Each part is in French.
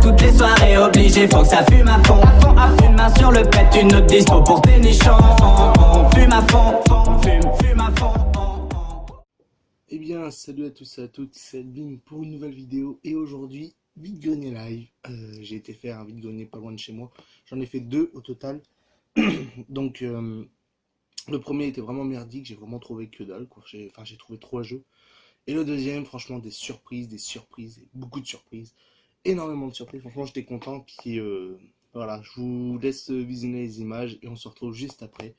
toutes les soirées obligé, faut que ça fume à fond. Une main sur le pet, une autre dispo pour tes nichons. Fume à fond, fume à fond. Eh bien, salut à tous et à toutes, c'est Albin pour une nouvelle vidéo. Et aujourd'hui, vide-grenier live. J'ai été faire un vide-grenier pas loin de chez moi. J'en ai fait 2 au total. Donc, le premier était vraiment merdique, j'ai vraiment trouvé que dalle, quoi. J'ai trouvé 3 jeux. Et le deuxième, franchement, des surprises, et beaucoup de surprises. Énormément de surprises, franchement, j'étais content. Puis voilà, je vous laisse visionner les images et on se retrouve juste après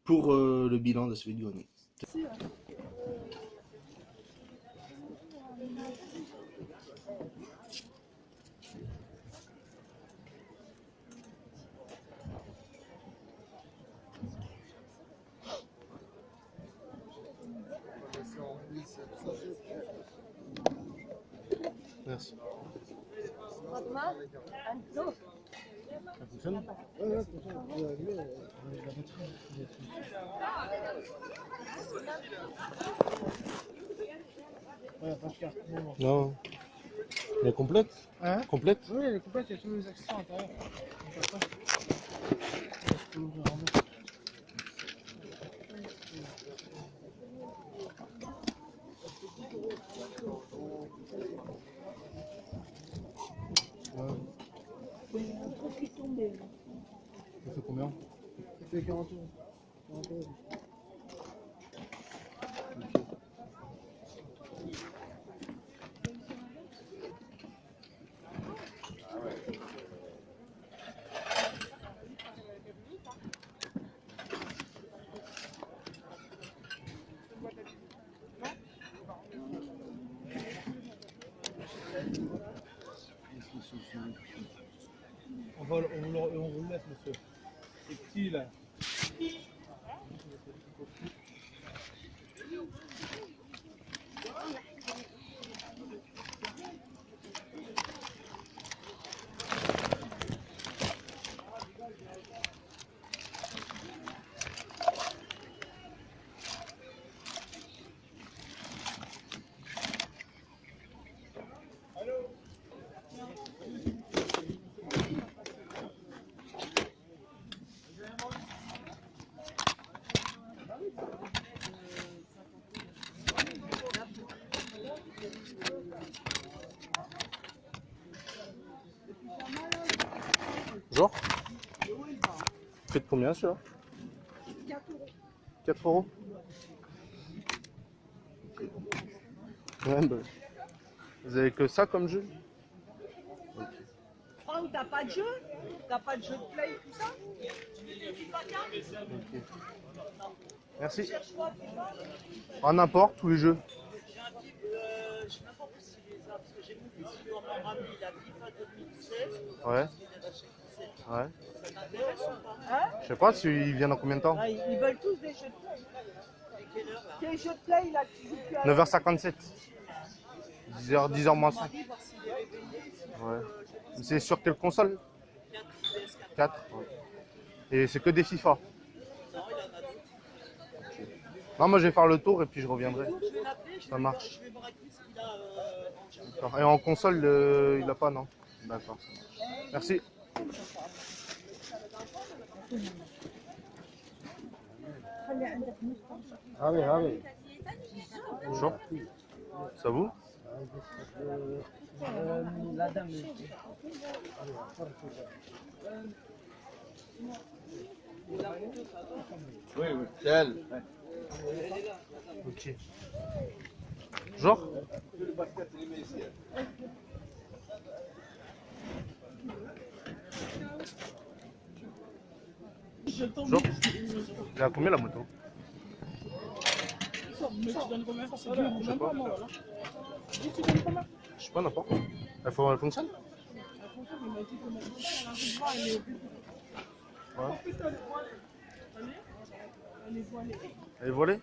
pour le bilan de ce vide-grenier. Merci. Ça fonctionne? Non. Elle est complète? Hein? Complète? Oui, elle est complète, il y a tous les accessoires à l'intérieur. Il y a un truc qui est tombé. Ça fait combien? Ça fait 40 euros. 40 euros. On vous le laisse, monsieur. C'est petit là. Genre? Faites combien celui-là? 4 euros. Ouais, bah. Vous avez que ça comme jeu? Franck, t'as pas de jeu? T'as pas de jeu de play, tout ça? Okay. Merci. Ah, n'importe, tous les jeux. J'ai un type, je sais même pas si les a, parce que j'ai vu que sur mon ami, il a FIFA 2016. Ouais. Ouais. Ça t'intéresse ou pas? Hein? Je sais pas s'ils viennent dans combien de temps. Ah, ils veulent tous des jeux de play. Et quelle heure là? Quel jeu de play là que tu joues plus à 9h57. 10h moins 5. Ouais. C'est sur quelle console? 4. Ouais. Et c'est que des FIFA? Non, il en a d'autres. Okay. Non, moi je vais faire le tour et puis je reviendrai. Ça marche. Je vais voir avec lui ce qu'il a en jeu. D'accord. Et en console, il a pas, non? D'accord, ça marche. Merci. Allez. Bonjour. Ça vous? La dame. Oui, c'est elle. Ok. Genre? Genre? Elle a combien la moto? Mais tu donnes combien? Je sais pas. Tu donnes combien? Je sais pas, n'importe. Elle fonctionne? Il m'a dit que elle est Ouais. Elle est voilée. Elle est volée?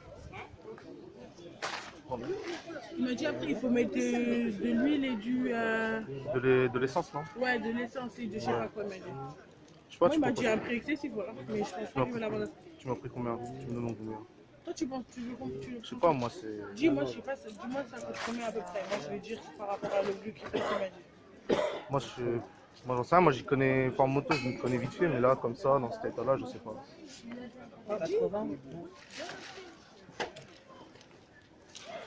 Il m'a dit après il faut mettre de l'huile et du... De l'essence, non? Ouais, de l'essence et de je sais pas quoi, il m'a dit. Je sais pas, Moi, il tu m'a proposes. dit un prix excessif, voilà. Mais je pense pas qu'il va l'avoir. Tu m'as pris combien? Tu me donnes combien? Toi, tu penses, tu veux Je sais pas, moi c'est... Dis-moi, je sais pas, dis-moi ça coûte combien à peu près. Moi, je vais dire par rapport à le bleu qu'il m'a dit. Moi, j'en sais rien, moi j'y connais, enfin moto je m'y connais vite fait, mais là comme ça, dans cet état là, je sais pas. 80.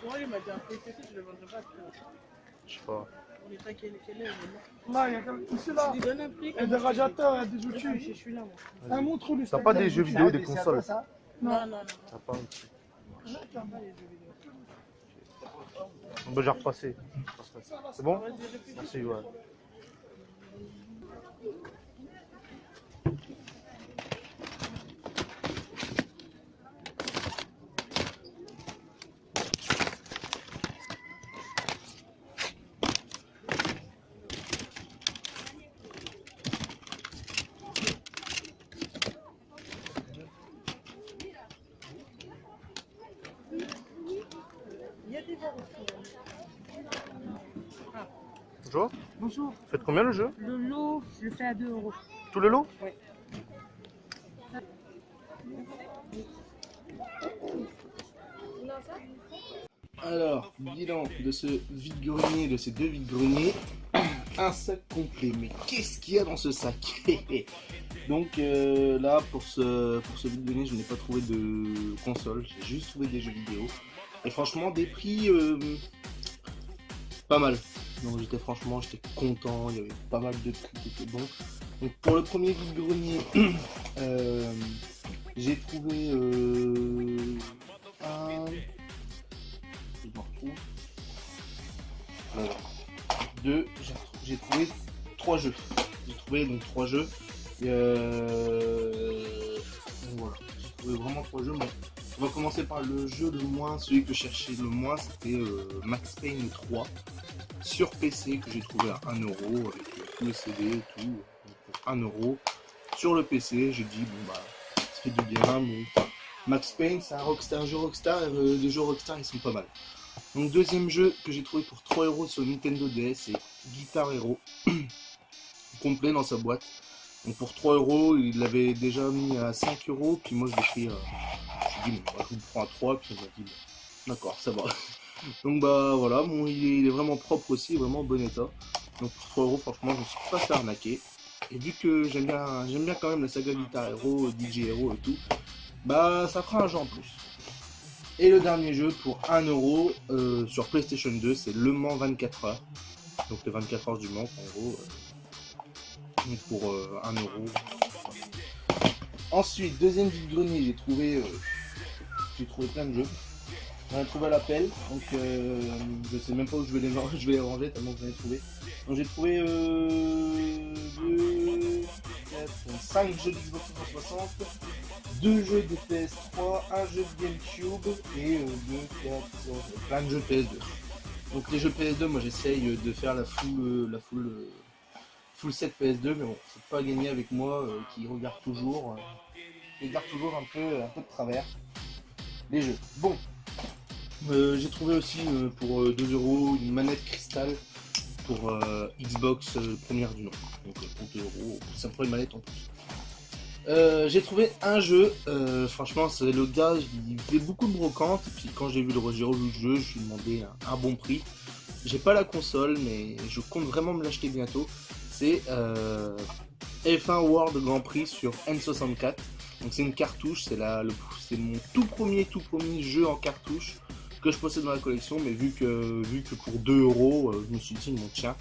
Ouais, il m'a dit un PCC, je le vendrai pas. Je sais pas. On est pas quel est Là, il y a ici là. il donne un prix. Il y a des radiateurs, il y a des Je outils. suis là, moi. Ah, montre-lui. T'as pas des jeux vidéo, des consoles? Non. T'as pas un truc. Bon, bah, j'ai repassé. C'est bon? Merci, ouais. Il y a des verres aussi. Bonjour. Bonjour. Vous faites combien le jeu? Le lot, je le fais à 2 €. Tout le lot? Oui. Alors, bilan de ce vide-grenier, de ces deux vides-greniers. Un sac complet. Mais qu'est-ce qu'il y a dans ce sac? Donc là, pour ce vide-grenier, je n'ai pas trouvé de console. J'ai juste trouvé des jeux vidéo. Et franchement, des prix pas mal. Donc j'étais content. Il y avait pas mal de prix qui étaient bons. Donc pour le premier vide-grenier, j'ai trouvé j'ai trouvé 3 jeux. J'ai trouvé donc 3 jeux. Voilà, j'ai trouvé vraiment 3 jeux. Bon, on va commencer par le jeu le moins, celui que je cherchais le moins, c'était Max Payne 3 sur PC que j'ai trouvé à 1 € avec tous les CD et tout. Donc pour 1 € sur le PC, j'ai dit bon bah ça fait du bien. Mais Max Payne, c'est un jeu Rockstar, et les jeux Rockstar ils sont pas mal. Donc deuxième jeu que j'ai trouvé pour 3 € sur Nintendo DS, c'est Guitar Hero complet dans sa boîte. Donc pour 3 €, il l'avait déjà mis à 5 €, puis moi je l'ai pris, je me suis dit bon, bah, je vous le prends à 3, puis on m'a dit bon, d'accord, ça va. Donc bah voilà, bon, il est vraiment propre aussi, vraiment en bon état. Donc pour 3 €, franchement je me suis pas fait arnaquer. Et vu que j'aime bien quand même la saga Guitar Hero, DJ Hero et tout, bah ça fera un jeu en plus. Et le dernier jeu pour 1 € sur PlayStation 2, c'est Le Mans 24 heures. Donc les 24 heures du Mans en gros. Donc pour 1 €. Ensuite, deuxième vide-grenier, j'ai trouvé plein de jeux. J'en ai trouvé à l'appel, donc je sais même pas où je vais les ranger tellement que j'en ai trouvé. Donc j'ai trouvé 5 jeux de Xbox 360, 2 jeux de PS3, un jeu de GameCube et plein de jeux PS2. Donc les jeux PS2, moi j'essaye de faire la full set PS2, mais bon, c'est pas gagné avec moi qui regarde toujours un peu de travers les jeux. Bon, j'ai trouvé aussi pour 2 € une manette cristal pour Xbox première du nom. Donc pour 2 €, ça me prend une manette en plus. J'ai trouvé un jeu, franchement c'est le gars, il fait beaucoup de brocantes, et puis quand j'ai revu le jeu, je lui ai demandé un bon prix. J'ai pas la console, mais je compte vraiment me l'acheter bientôt. C'est F1 World Grand Prix sur N64. Donc c'est une cartouche, c'est mon tout premier jeu en cartouche que je possède dans la collection, mais vu que pour 2 €, je me suis dit bon tiens,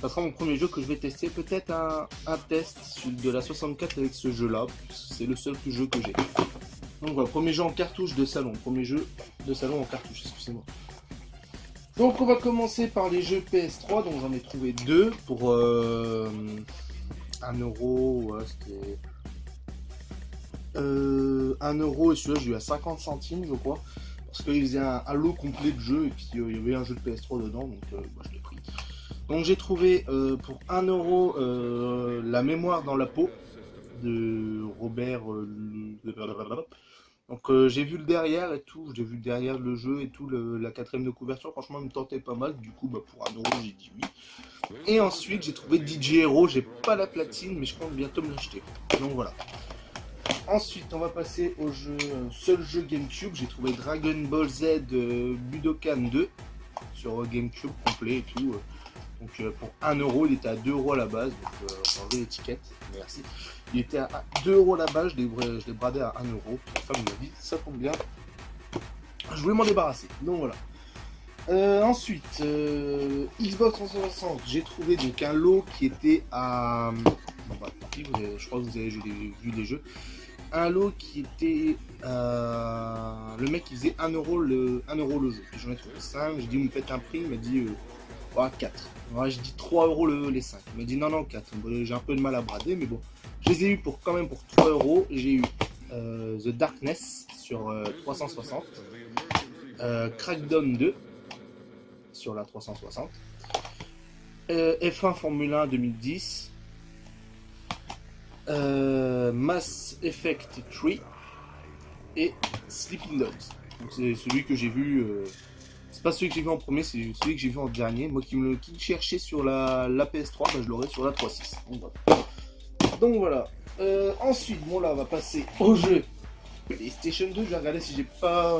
ça sera mon premier jeu que je vais tester, peut-être un test de la 64 avec ce jeu là, c'est le seul jeu que j'ai. Donc voilà, premier jeu en cartouche de salon, en cartouche, excusez-moi. Donc on va commencer par les jeux PS3, donc j'en ai trouvé 2 pour 1 €, ouais, c'était 1 € et celui-là j'ai eu à 50 centimes je crois, parce qu'il faisait un lot complet de jeux et puis il y avait un jeu de PS3 dedans, donc je l'ai pris. Donc j'ai trouvé pour 1 € La mémoire dans la peau de Robert. Donc j'ai vu le derrière et tout, j'ai vu le derrière le jeu et tout, la 4ème de couverture, franchement il me tentait pas mal, du coup bah, pour 1 € j'ai dit oui. Et ensuite j'ai trouvé DJ Hero, j'ai pas la platine mais je compte bientôt me l'acheter. Donc voilà. Ensuite on va passer au seul jeu GameCube, j'ai trouvé Dragon Ball Z Budokan 2 sur GameCube complet et tout. Donc pour 1 euro, il était à 2 euros à la base. Donc on va enlever l'étiquette. Merci. Il était à 2 euros à la base, je l'ai bradé à 1 euro. La femme m'a dit, ça tombe bien. Je voulais m'en débarrasser. Donc voilà. Ensuite, Xbox 360, j'ai trouvé donc un lot qui était à... Bon, bah, je crois que vous avez vu les jeux. Un lot qui était... Le mec il faisait 1 euro le jeu. J'en ai trouvé 5, j'ai dit vous me faites un prix, il m'a dit 4. Ouais, j'ai dit 3 euros les 5. Il m'a dit non 4. J'ai un peu de mal à brader, mais bon. Je les ai eu quand même pour 3 euros. J'ai eu The Darkness sur 360. Crackdown 2 sur la 360. F1 Formule 1 2010. Mass Effect 3 et Sleeping Dogs. C'est celui que j'ai vu. C'est pas celui que j'ai vu en premier, c'est celui que j'ai vu en dernier. Moi qui me cherchais sur la PS3, bah, je l'aurai sur la 3.6. Donc voilà. Ensuite, bon là, on va passer au jeu PlayStation 2. Je vais regarder si j'ai pas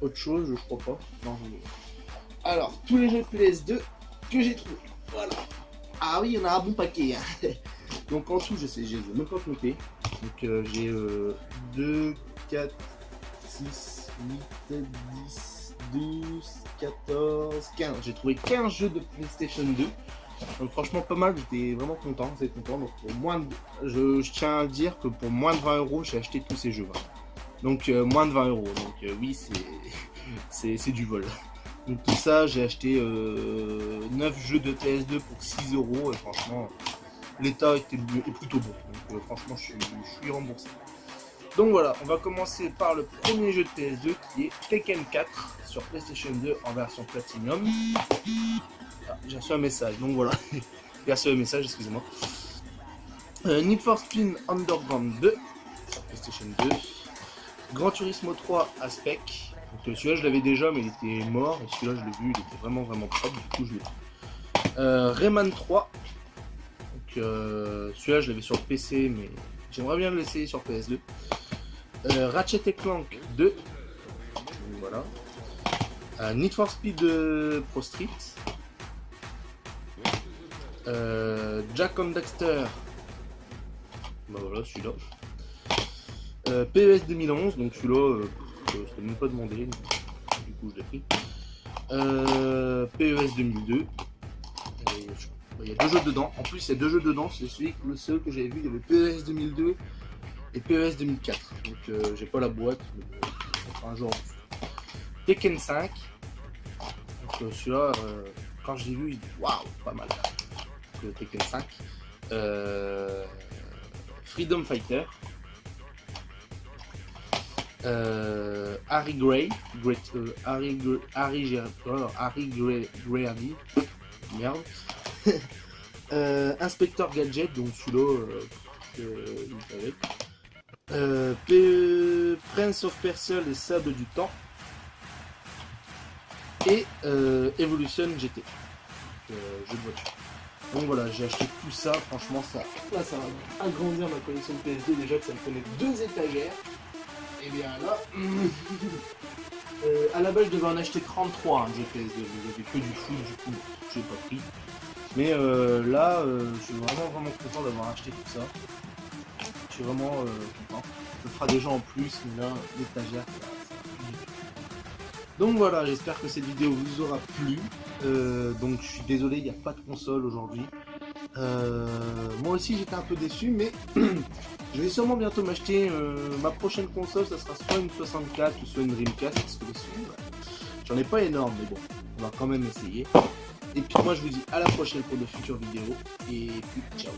autre chose. Je crois pas. Non, alors, tous les jeux PS2 que j'ai trouvés. Voilà. Ah oui, il y en a un bon paquet. Hein. Donc en dessous, je sais, j'ai même pas noté. Donc j'ai 2, 4, 6, 8, 10, 12, 14, 15. J'ai trouvé 15 jeux de PlayStation 2. Donc franchement pas mal, j'étais vraiment content. Donc pour moins de... je tiens à dire que pour moins de 20 euros, j'ai acheté tous ces jeux. Voilà. Donc moins de 20 euros. Donc oui, c'est du vol. Donc tout ça, j'ai acheté 9 jeux de PS2 pour 6 euros. Et franchement, l'état est plutôt bon. Donc franchement, je suis remboursé. Donc voilà, on va commencer par le premier jeu de PS2 qui est Tekken 4 sur PlayStation 2 en version Platinum. Ah, j'ai reçu un message, donc voilà. J'ai reçu un message, excusez-moi. Need for Speed Underground 2 sur PlayStation 2. Gran Turismo 3 Aspect. Donc celui-là je l'avais déjà mais il était mort. Et celui-là je l'ai vu, il était vraiment propre, du coup je l'ai pris. Rayman 3. Donc celui-là je l'avais sur PC mais j'aimerais bien le laisser sur PS2. Ratchet & Clank 2. Donc, voilà. Need for Speed Pro Street. Jack and Daxter. Bah voilà celui-là. PES 2011, donc celui-là je ne même pas demandé, du coup je l'ai pris. PES 2002. Il y a 2 jeux dedans. En plus il y a 2 jeux dedans, c'est le seul que j'avais vu, il y avait PES 2002 et PES 2004. Donc j'ai pas la boîte, mais ça sera un jour en dessous. Tekken 5. Donc celui-là, quand je l'ai vu, il dit waouh, pas mal. Donc, Tekken 5. Freedom Fighter. Harry Gray, Harry Grady, merde. Inspector Gadget, donc celui-là, Prince of Persia, les sables du temps, et Evolution GT, jeu de voiture. Donc voilà, j'ai acheté tout ça, franchement ça va agrandir ma collection de PS2, déjà que ça me prenait 2 étagères. Et bien là, à la base je devais en acheter 33 hein, de PS2, il n'y avait que du foot, du coup je n'ai pas pris. Mais là, je suis vraiment content d'avoir acheté tout ça. Je suis vraiment content. Ça fera des gens en plus, mais là, l'étagère, ça. Donc voilà, j'espère que cette vidéo vous aura plu. Donc je suis désolé, il n'y a pas de console aujourd'hui. Moi aussi j'étais un peu déçu, mais je vais sûrement bientôt m'acheter ma prochaine console. Ça sera soit une 64 ou soit une Dreamcast, parce que les sous, j'en ai pas énorme, mais bon, on va quand même essayer. Et puis moi je vous dis à la prochaine pour de futures vidéos, et puis ciao.